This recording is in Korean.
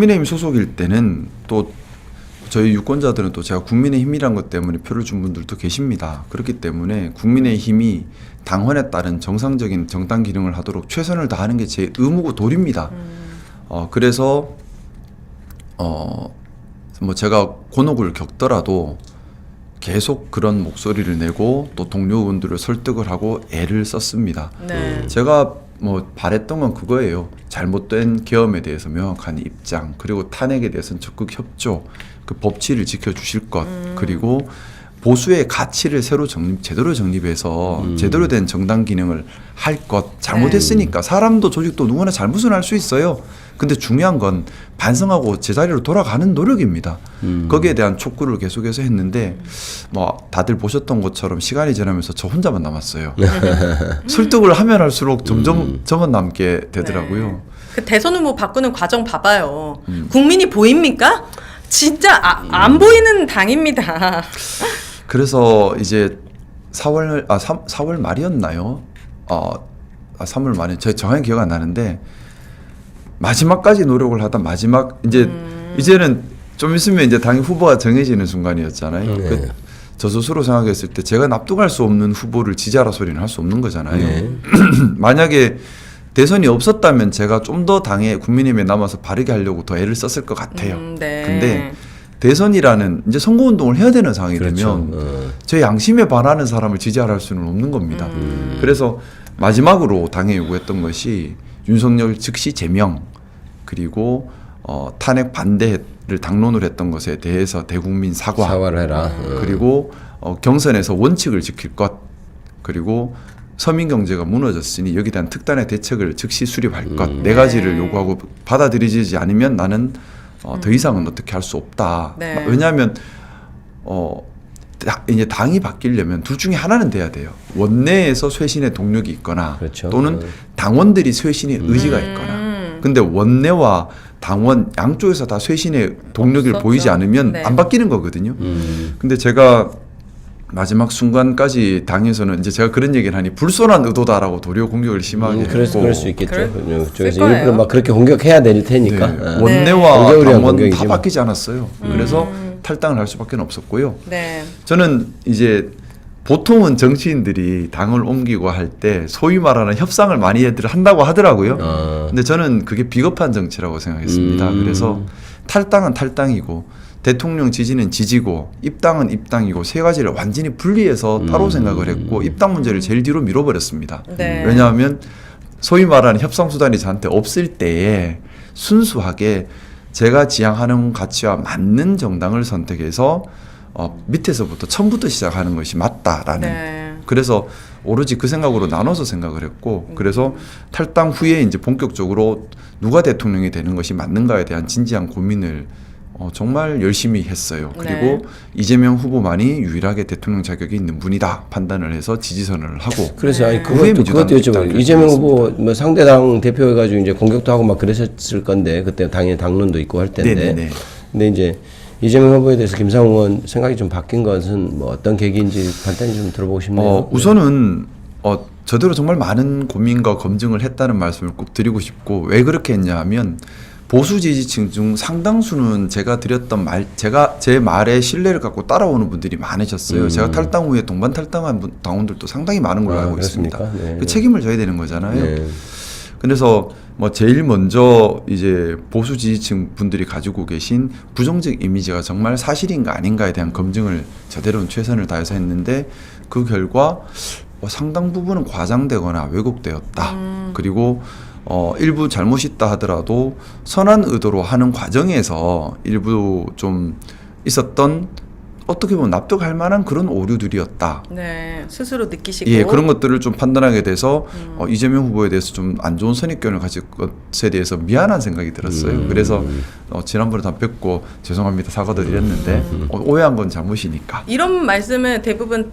국민의힘 소속일 때는 또 저희 유권자들은 또 제가 국민의힘이란 것 때문에 표를 준 분들도 계십니다. 그렇기 때문에 국민의힘이 당헌에 따른 정상적인 정당 기능을 하도록 최선을 다하는 게 제 의무고 도리입니다. 그래서 뭐 제가 곤혹을 겪더라도 계속 그런 목소리를 내고 또 동료 의원들을 설득을 하고 애를 썼습니다. 네. 제가 뭐 바랬던 건 그거예요. 잘못된 계엄에 대해서 명확한 입장, 그리고 탄핵에 대해서는 적극 협조, 그 법치를 지켜주실 것, 그리고 보수의 가치를 제대로 정립해서 제대로 된 정당 기능을 할 것. 잘못했으니까 사람도 조직도 누구나 잘못은 할 수 있어요. 근데 중요한 건 반성하고 제자리로 돌아가는 노력입니다. 거기에 대한 촉구를 계속해서 했는데 뭐 다들 보셨던 것처럼 시간이 지나면서 저 혼자만 남았어요. 설득을 하면 할수록 점점 저만 남게 되더라고요. 네. 그 대선 후보 바꾸는 과정 봐봐요. 국민이 보입니까? 진짜 안 보이는 당입니다. 그래서 이제 4월 말이었나요? 3월 말에 제가 정확히 기억 안 나는데 마지막까지 노력을 하다 이제는 좀 있으면 이제 당의 후보가 정해지는 순간이었잖아요. 네. 저 스스로 생각했을 때 제가 납득할 수 없는 후보를 지지하라 소리는 할 수 없는 거잖아요. 네. 만약에 대선이 없었다면 제가 좀 더 당에 국민의힘에 남아서 바르게 하려고 더 애를 썼을 것 같아요. 네. 근데 대선이라는 이제 선거운동을 해야 되는 상황이 그렇죠. 되면 제 양심에 반하는 사람을 지지하라 할 수는 없는 겁니다. 그래서 마지막으로 당에 요구했던 것이 윤석열 즉시 제명, 그리고 탄핵 반대를 당론을 했던 것에 대해서 대국민 사과를 해라. 그리고 경선에서 원칙을 지킬 것, 그리고 서민 경제가 무너졌으니 여기에 대한 특단의 대책을 즉시 수립할 것, 네 가지를 요구하고 받아들이지 않으면 나는 더 이상은 어떻게 할 수 없다. 네. 왜냐하면 이제 당이 바뀌려면 둘 중에 하나는 돼야 돼요. 원내에서 쇄신의 동력이 있거나 그렇죠. 또는 당원들이 쇄신의 의지가 있거나. 근데 원내와 당원 양쪽에서 다 쇄신의 동력을 없었죠. 보이지 않으면 네. 안 바뀌는 거거든요. 근데 제가 마지막 순간까지 당에서는 이제 제가 그런 얘기를 하니 불손한 의도다라고 도리어 공격을 심하게 했고, 그럴 수 있겠죠. 저에서 거예요. 일부러 막 그렇게 공격해야 될 테니까. 네. 아. 원내와 공격을 위한 당원 다 공격이지만. 바뀌지 않았어요. 그래서 탈당을 할 수밖에 없었고요. 네. 저는 이제 보통은 정치인들이 당을 옮기고 할 때 소위 말하는 협상을 많이 한다고 하더라고요. 근데 저는 그게 비겁한 정치라고 생각했습니다. 그래서 탈당은 탈당이고 대통령 지지는 지지고 입당은 입당이고 세 가지를 완전히 분리해서 따로 생각을 했고 입당 문제를 제일 뒤로 밀어버렸습니다. 네. 왜냐하면 소위 말하는 협상 수단이 저한테 없을 때에 순수하게 제가 지향하는 가치와 맞는 정당을 선택해서 밑에서부터 처음부터 시작하는 것이 맞다라는. 네. 그래서 오로지 그 생각으로 나눠서 생각을 했고, 그래서 탈당 후에 이제 본격적으로 누가 대통령이 되는 것이 맞는가에 대한 진지한 고민을 정말 열심히 했어요. 그리고 네. 이재명 후보만이 유일하게 대통령 자격이 있는 분이다 판단을 해서 지지선언을 하고. 그래서 아니 후에 그것도 민주당 여쭤봐요. 이재명 후보 뭐 상대당 대표해가지고 이제 공격도 하고 막 그러셨을 건데 그때 당연히 당론도 있고 할 텐데. 네네네. 근데 이제 이재명 후보에 대해서 김상훈 의원 생각이 좀 바뀐 것은 뭐 어떤 계기인지 간단히 좀 들어보고 싶네요. 우선은 저대로 정말 많은 고민과 검증을 했다는 말씀을 꼭 드리고 싶고, 왜 그렇게 했냐 하면 보수 지지층 중 상당수는 제가 드렸던 제 말에 신뢰를 갖고 따라오는 분들이 많으셨어요. 제가 탈당 후에 동반 탈당한 당원들도 상당히 많은 걸로 알고 있습니다. 네. 그 책임을 져야 되는 거잖아요. 네. 그래서 뭐 제일 먼저 이제 보수 지지층 분들이 가지고 계신 부정적 이미지가 정말 사실인가 아닌가에 대한 검증을 저대로는 최선을 다해서 했는데, 그 결과 상당 부분은 과장되거나 왜곡되었다. 그리고 일부 잘못이 있다 하더라도 선한 의도로 하는 과정에서 일부 좀 있었던 어떻게 보면 납득할 만한 그런 오류들이었다. 네. 스스로 느끼시고. 예, 그런 것들을 좀 판단하게 돼서 이재명 후보에 대해서 좀 안 좋은 선입견을 가질 것에 대해서 미안한 생각이 들었어요. 그래서 지난번에 다 뵙고 죄송합니다 사과도 드렸는데 오해한 건 잘못이니까. 이런 말씀은 대부분